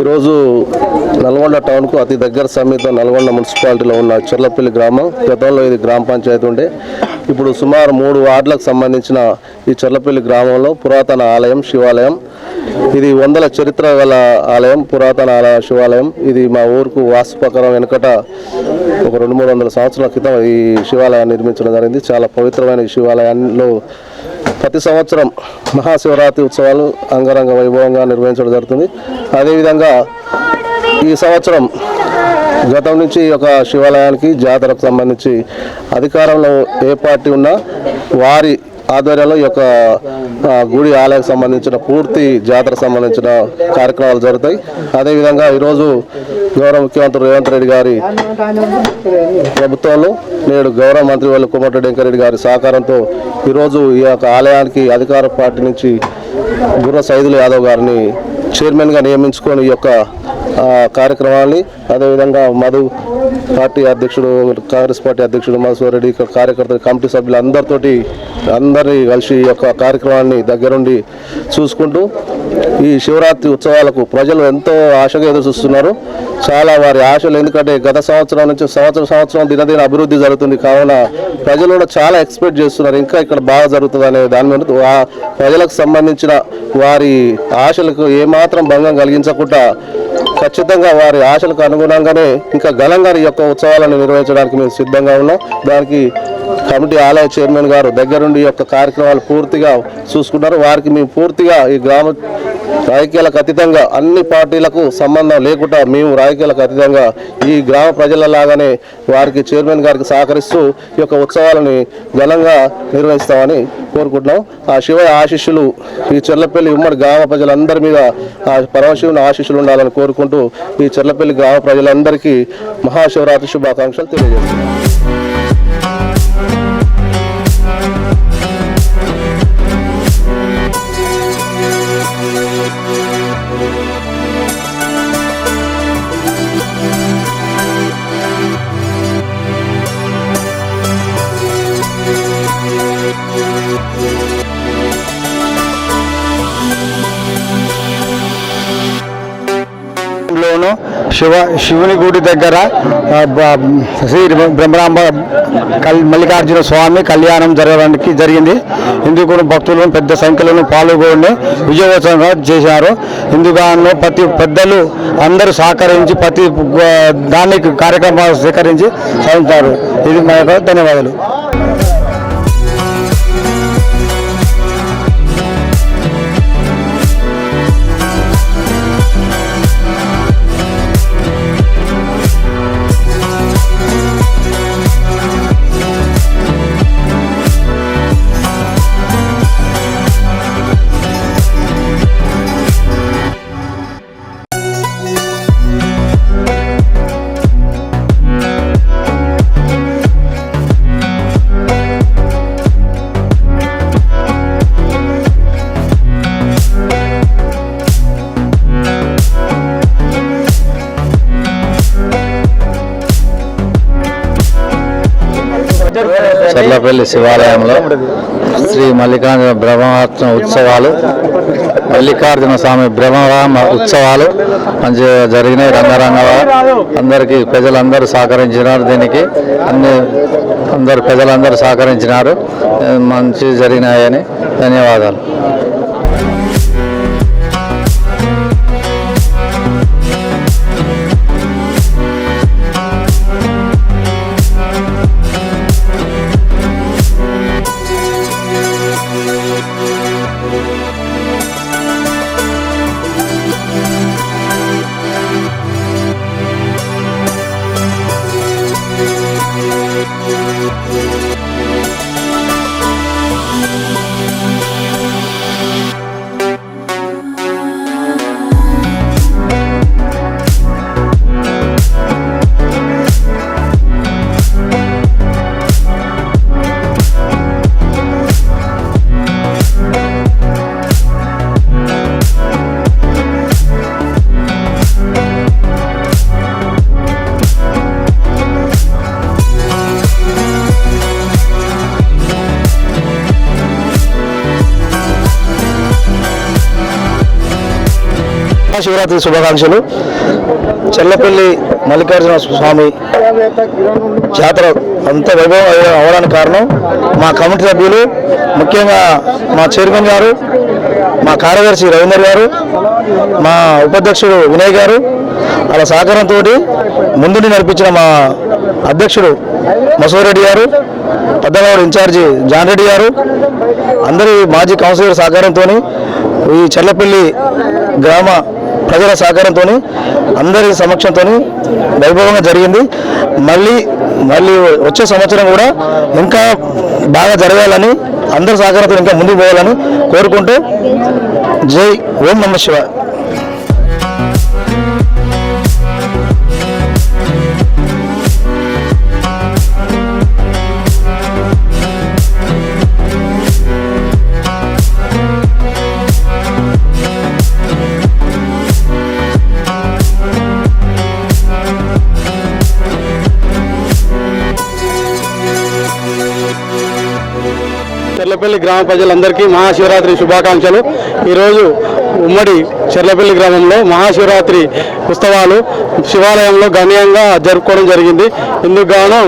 ఈరోజు నల్గొండ టౌన్కు అతి దగ్గర సమీపం నల్గొండ మున్సిపాలిటీలో ఉన్న చెర్లపల్లి గ్రామం. గతంలో ఇది గ్రామ పంచాయతీ ఉండే. ఇప్పుడు సుమారు 3 వార్డులకు సంబంధించిన ఈ చెర్లపల్లి గ్రామంలో పురాతన ఆలయం, శివాలయం. ఇది 100ల చరిత్ర గల ఆలయం, పురాతన శివాలయం. ఇది మా ఊరుకు వాస్తు ప్రకారం వెనుకట ఒక 200-300 సంవత్సరాల క్రితం ఈ శివాలయాన్ని నిర్మించడం జరిగింది. చాలా పవిత్రమైన ఈ శివాలయంలో ప్రతి సంవత్సరం మహాశివరాత్రి ఉత్సవాలు అంగరంగ వైభవంగా నిర్వహించడం జరుగుతుంది. అదేవిధంగా ఈ సంవత్సరం గతం నుంచి ఒక శివాలయానికి జాతరకు సంబంధించి అధికారంలో ఏ పార్టీ ఉన్నా వారి ఆధ్వర్యంలో ఈ యొక్క గుడి ఆలయానికి సంబంధించిన పూర్తి జాతరకు సంబంధించిన కార్యక్రమాలు జరుగుతాయి. అదేవిధంగా ఈరోజు గౌరవ ముఖ్యమంత్రి రేవంత్ రెడ్డి గారి ప్రభుత్వంలో నేడు గౌరవ మంత్రి వాళ్ళు కోమటిరెడ్డి వెంకరెడ్డి గారి సహకారంతో ఈరోజు ఈ యొక్క ఆలయానికి అధికార పార్టీ నుంచి గుర్ర సైదులు యాదవ్ గారిని చైర్మన్గా నియమించుకొని ఈ యొక్క కార్యక్రమాన్ని, అదేవిధంగా మధు పార్టీ అధ్యక్షుడు, కాంగ్రెస్ పార్టీ అధ్యక్షుడు మధుసూరెడ్డి, కార్యకర్తలు, కమిటీ సభ్యులు అందరినీ కలిసి ఈ యొక్క కార్యక్రమాన్ని దగ్గరుండి చూసుకుంటూ ఈ శివరాత్రి ఉత్సవాలకు ప్రజలు ఎంతో ఆశగా ఎదురు చూస్తున్నారు. చాలా వారి ఆశలు, ఎందుకంటే గత సంవత్సరం నుంచి సంవత్సరం దినదిన అభివృద్ధి జరుగుతుంది కావున ప్రజలు కూడా చాలా ఎక్స్పెక్ట్ చేస్తున్నారు ఇంకా ఇక్కడ బాగా జరుగుతుంది అనే దాని మీద ప్రజలకు సంబంధించిన వారి ఆశలకు ఏమాత్రం భంగం కలిగించకుండా ఖచ్చితంగా వారి ఆశలకు అనుగుణంగానే ఇంకా ఘనంగా ఈ యొక్క ఉత్సవాలను నిర్వహించడానికి మేము సిద్ధంగా ఉన్నాం. దానికి కమిటీ ఆలయ చైర్మన్ గారు దగ్గరుండి ఈ యొక్క కార్యక్రమాలు పూర్తిగా చూసుకుంటారు. వారికి మేము పూర్తిగా ఈ గ్రామ రాజకీయాలకు అతీతంగా అన్ని పార్టీలకు సంబంధం లేకుండా మేము రాజకీయాలకు అతీతంగా ఈ గ్రామ ప్రజలలాగానే వారికి చైర్మన్ గారికి సహకరిస్తూ ఈ యొక్క ఉత్సవాలని ఘనంగా నిర్వహిస్తామని కోరుకుంటున్నాం. ఆ శివ ఆశీస్సులు ఈ చెర్లపల్లి ఉమ్మడి గ్రామ ప్రజలందరి మీద ఆ పరమశివుని ఆశీస్సులు ఉండాలని కోరుకుంటూ ఈ చెర్లపల్లి గ్రామ ప్రజలందరికీ మహాశివరాత్రి శుభాకాంక్షలు తెలియజేస్తున్నాం. శివుని గుడి దగ్గర శ్రీ బ్రహ్మరాంబ మల్లికార్జున స్వామి కళ్యాణం జరగడానికి జరిగింది. ఇందుకు భక్తులను పెద్ద సంఖ్యలో పాల్గొని విజయోత్సవంగా చేశారు. ఇందుకు ప్రతి పెద్దలు అందరూ సహకరించి ప్రతి దానికి కార్యక్రమాలు స్వీకరించి సాధించారు. ఇది మా యొక్క ధన్యవాదాలు. చెర్లపల్లి శివాలయంలో శ్రీ మల్లికార్జున బ్రహ్మోత్సవ ఉత్సవాలు, మల్లికార్జున స్వామి బ్రహ్మరామ ఉత్సవాలు మంచిగా జరిగినాయి. రంగరంగంగా అందరికీ ప్రజలందరూ సహకరించినారు. దీనికి ప్రజలందరూ సహకరించినారు. మంచి జరిగినాయని ధన్యవాదాలు. శివరాత్రి శుభాకాంక్షలు. చెర్లపల్లి మల్లికార్జున స్వామి జాతర అంత వైభవం అవడానికి కారణం మా కమిటీ సభ్యులు, ముఖ్యంగా మా చైర్మన్ గారు, మా కార్యదర్శి రవీందర్ గారు, మా ఉపాధ్యక్షుడు వినయ్ గారు, వాళ్ళ సహకారంతో ముందుని నడిపించిన మా అధ్యక్షుడు మసూరెడ్డి గారు, పద్దనగూడ ఇన్ఛార్జి జాన్ రెడ్డి గారు, అందరి మాజీ కౌన్సిలర్ సహకారంతో ఈ చెర్లపల్లి గ్రామ ప్రజల సహకారంతో అందరి సమక్షంతో వైభవంగా జరిగింది. మళ్ళీ వచ్చే సంవత్సరం కూడా ఇంకా బాగా జరగాలని, అందరి సహకారంతో ఇంకా ముందుకు పోవాలని కోరుకుంటూ జై ఓం నమః శివాయ. చెర్లపల్లి గ్రామ ప్రజలందరికీ మహాశివరాత్రి శుభాకాంక్షలు. ఈరోజు ఉమ్మడి చెర్లపల్లి గ్రామంలో మహాశివరాత్రి ఉత్సవాలు శివాలయంలో గణనీయంగా జరుపుకోవడం జరిగింది. ఇందుకు గాను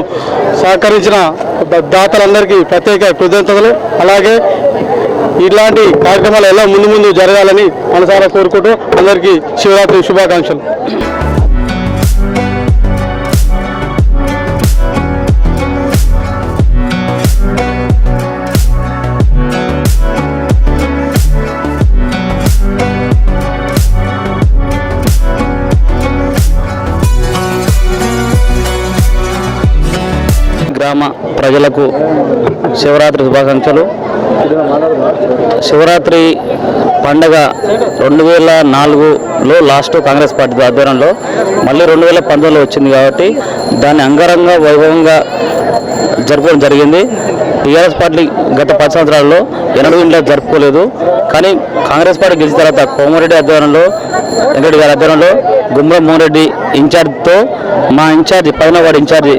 సహకరించిన దాతలందరికీ ప్రత్యేక కృతజ్ఞతలు. అలాగే ఇలాంటి కార్యక్రమాలు ఎలా ముందు జరగాలని మనసారా కోరుకుంటూ అందరికీ శివరాత్రి శుభాకాంక్షలు. గ్రామ ప్రజలకు శివరాత్రి శుభాకాంక్షలు. శివరాత్రి పండగ 2004లో లాస్ట్ కాంగ్రెస్ పార్టీ ఆధ్వర్యంలో మళ్ళీ 2019లో వచ్చింది కాబట్టి దాన్ని అంగరంగ వైభవంగా జరుపుకోవడం జరిగింది. టీఆర్ఎస్ పార్టీ గత 10 సంవత్సరాల్లో ఎన్నడూ ఇంట్లో జరుపుకోలేదు. కానీ కాంగ్రెస్ పార్టీ గెలిచిన తర్వాత కోమరెడ్డి ఆధ్వర్యంలో వెంకటరెడ్డి గారి ఆధ్వర్యంలో గుమ్రం మోహన్ రెడ్డి ఇన్ఛార్జ్తో మా ఇన్ఛార్జి పైన వాడి ఇన్ఛార్జి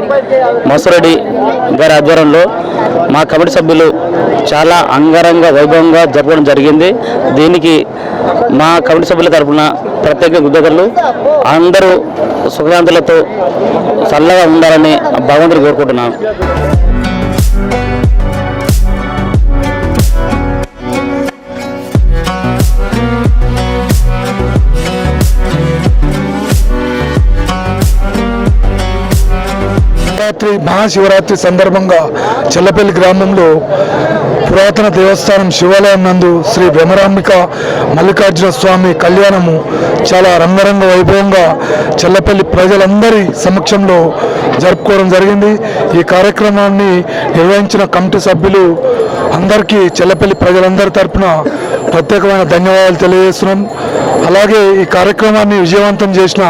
మసరెడ్డి గారి ఆధ్వర్యంలో మా కమిటీ సభ్యులు చాలా అంగరంగ వైభవంగా జరపడం జరిగింది. దీనికి మా కమిటీ సభ్యుల తరఫున ప్రత్యేక కృతజ్ఞతలు. అందరూ సుఖశాంతులతో చల్లగా ఉండాలని భగవంతుడు కోరుకుంటున్నాను. మహాశివరాత్రి సందర్భంగా చెల్లపల్లి గ్రామంలో పురాతన దేవస్థానం శివాలయం నందు శ్రీ భ్రమరాంబిక మల్లికార్జున స్వామి కళ్యాణము చాలా రంగరంగ వైభవంగా చెల్లపల్లి ప్రజలందరి సమక్షంలో జరుపుకోవడం జరిగింది. ఈ కార్యక్రమాన్ని నిర్వహించిన కమిటీ సభ్యులు అందరికీ చెల్లపల్లి ప్రజలందరి తరపున ప్రత్యేకమైన ధన్యవాదాలు తెలియజేస్తున్నాం. అలాగే ఈ కార్యక్రమాన్ని విజయవంతం చేసిన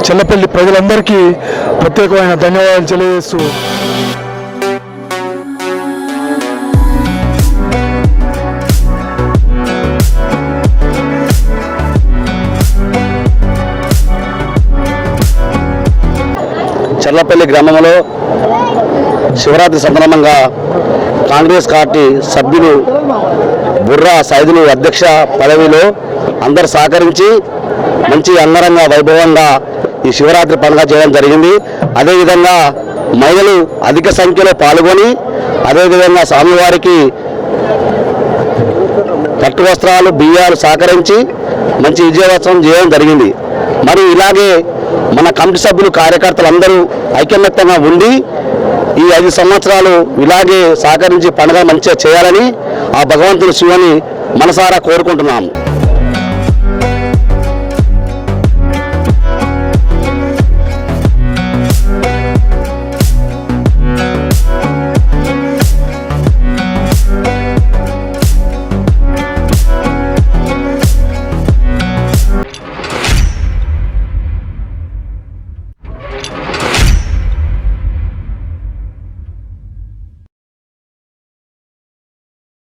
చెల్లపల్లి ప్రజలందరికీ ప్రత్యేకమైన ధన్యవాదాలు తెలియజేస్తూ చెర్లపల్లి గ్రామంలో శివరాత్రి సందర్భంగా కాంగ్రెస్ పార్టీ సభ్యులు బుర్రా సైదులు అధ్యక్ష పదవిలో అందరు సహకరించి మంచి అంగరంగ వైభవంగా ఈ శివరాత్రి పండుగ చేయడం జరిగింది. అదేవిధంగా మహిళలు అధిక సంఖ్యలో పాల్గొని అదేవిధంగా స్వామివారికి పట్టు వస్త్రాలు బియ్యాలు సహకరించి మంచి విజయోత్సవం చేయడం జరిగింది. మరి ఇలాగే మన కమిటీ సభ్యులు కార్యకర్తలు అందరూ ఐకమత్యంగా ఉండి ఈ 5 సంవత్సరాలు ఇలాగే సహకరించి పండుగ మంచిగా చేయాలని ఆ భగవంతుని శివుని మనసారా కోరుకుంటున్నాము.